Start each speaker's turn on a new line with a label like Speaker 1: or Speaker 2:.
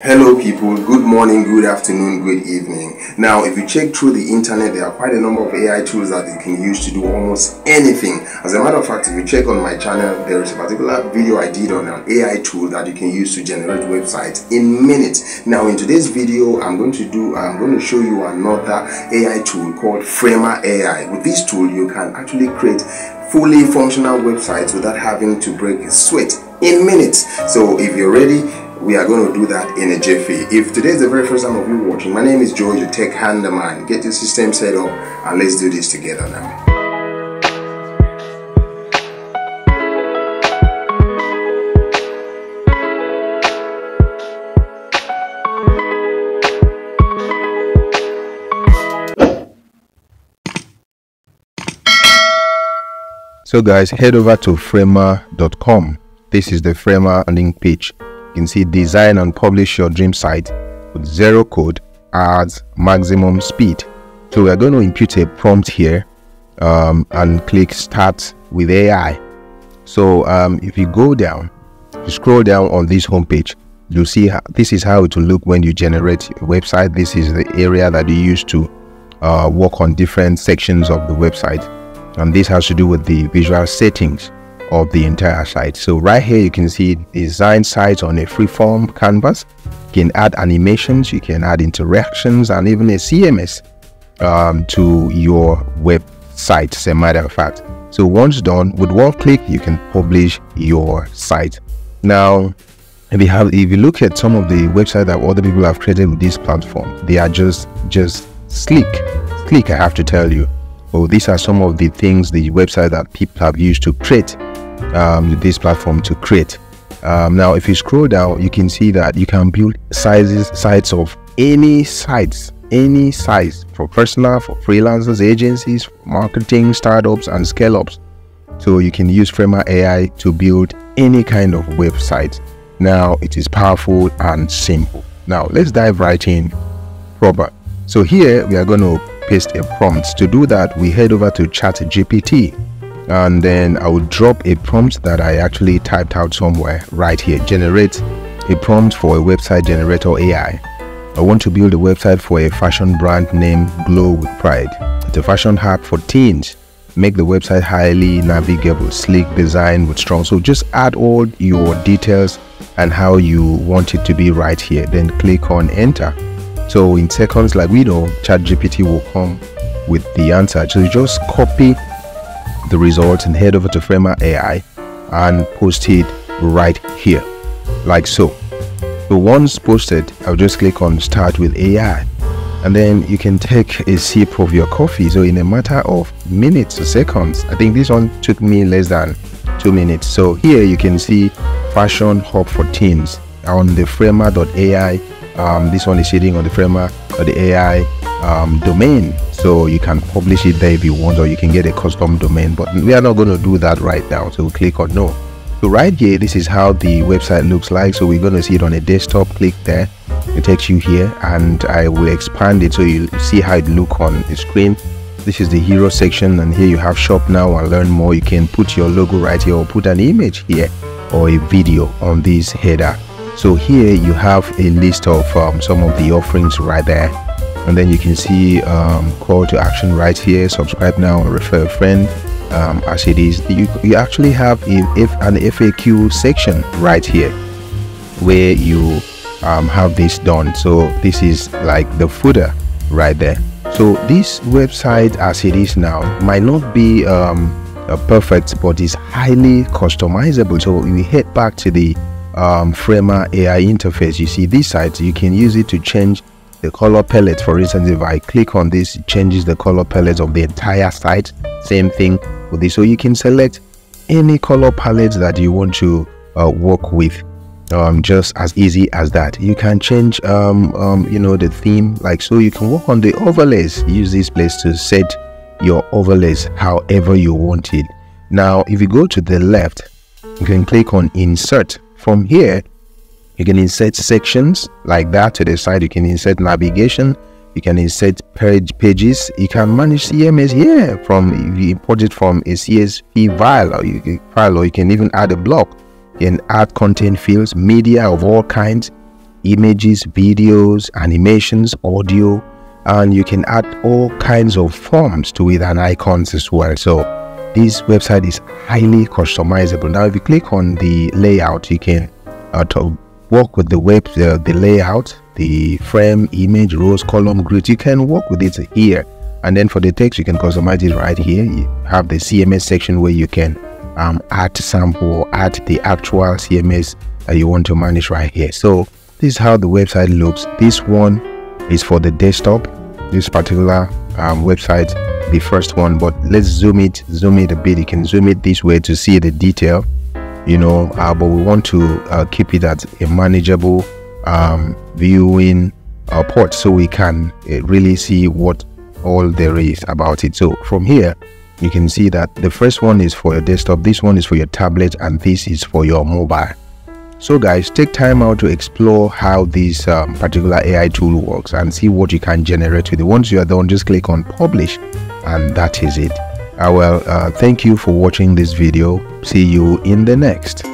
Speaker 1: Hello people, good morning, good afternoon, good evening. Now if you check through the internet, there are quite a number of AI tools that you can use to do almost anything. As a matter of fact, if you check on my channel, there is a particular video I did on an AI tool that you can use to generate websites in minutes. Now in today's video, I'm going to show you another AI tool called Firefly AI. With this tool, you can actually create fully functional websites without having to break a sweat in minutes. So if you're ready, we are going to do that in a jiffy. If today is the very first time of you watching, my name is George, your tech handyman. Get your system set up and let's do this together now.
Speaker 2: So guys, head over to framer.com. This is the Framer landing page. You can see design and publish your dream site with zero code, ads, maximum speed. So we are going to input a prompt here and click start with AI. So if you go down, you scroll down on this homepage, you'll see this is how it will look when you generate a website. This is the area that you use to work on different sections of the website, and this has to do with the visual settings of the entire site. So right here you can see design sites on a freeform canvas. You can add animations, you can add interactions, and even a CMS to your website, as a matter of fact. So once done, with one click you can publish your site. Now if you look at some of the websites that other people have created with this platform, they are just sleek, I have to tell you. Oh, these are some of the things, the website that people have used to create this platform to create. Now if you scroll down, you can see that you can build sites of any size, for personal, for freelancers, agencies, marketing, startups, and scale-ups. So you can use Firefly AI to build any kind of website. Now it is powerful and simple. Now let's dive right in proper. So here we are going to paste a prompt. To do that, we head over to ChatGPT, and then I will drop a prompt that I actually typed out somewhere right here. Generate a prompt for a website generator AI. I want to build a website for a fashion brand named Glow with Pride. It's a fashion app for teens. Make the website highly navigable, sleek design with strong. So just add all your details and how you want it to be right here, then click on enter. So in seconds, like we know, ChatGPT will come with the answer. So you just copy the results and head over to Firefly AI and post it right here, like so. So once posted, I'll just click on start with AI, and then you can take a sip of your coffee. So in a matter of minutes or seconds, I think this one took me less than 2 minutes. So here you can see fashion hub for teens on the Firefly.ai. This one is sitting on the Firefly.ai domain, so you can publish it there if you want, or you can get a custom domain, but we are not going to do that right now. So we'll click on no. So right here, this is how the website looks like. So we're going to see it on a desktop. Click there, it takes you here, and I will expand it so you see how it looks on the screen. This is the hero section, and here you have shop now and learn more. You can put your logo right here, or put an image here, or a video on this header. So here you have a list of some of the offerings right there, and then you can see call to action right here. Subscribe now and refer a friend. As it is, you actually have an FAQ section right here where you have this done. So this is like the footer right there. So this website as it is now might not be perfect, but is highly customizable. So we head back to the Firefly AI interface. You see this site, you can use it to change the color palette. For instance, if I click on this, it changes the color palette of the entire site. Same thing with this, so you can select any color palette that you want to work with, just as easy as that. You can change you know, the theme, like so. You can work on the overlays. Use this place to set your overlays however you want it. Now if you go to the left, you can click on insert. From here you can insert sections like that to the side. You can insert navigation, you can insert pages, you can manage CMS here from, you import it from a CSV file, or you can even add a block. You can add content fields, media of all kinds, images, videos, animations, audio, and you can add all kinds of forms to it and icons as well. So this website is highly customizable. Now if you click on the layout, you can work with the layout, the frame, image, rows, column, grid. You can work with it here. And then for the text, you can customize it right here. You have the CMS section where you can add sample or add the actual CMS that you want to manage right here. So this is how the website looks. This one is for the desktop, this particular website, the first one. But let's zoom it a bit. You can zoom it this way to see the detail, you know, but we want to keep it at a manageable viewing port, so we can really see what all there is about it. So from here you can see that the first one is for your desktop, this one is for your tablet, and this is for your mobile. So guys, take time out to explore how this particular AI tool works and see what you can generate with it. Once you are done, just click on publish, and that is it. Thank you for watching this video. See you in the next.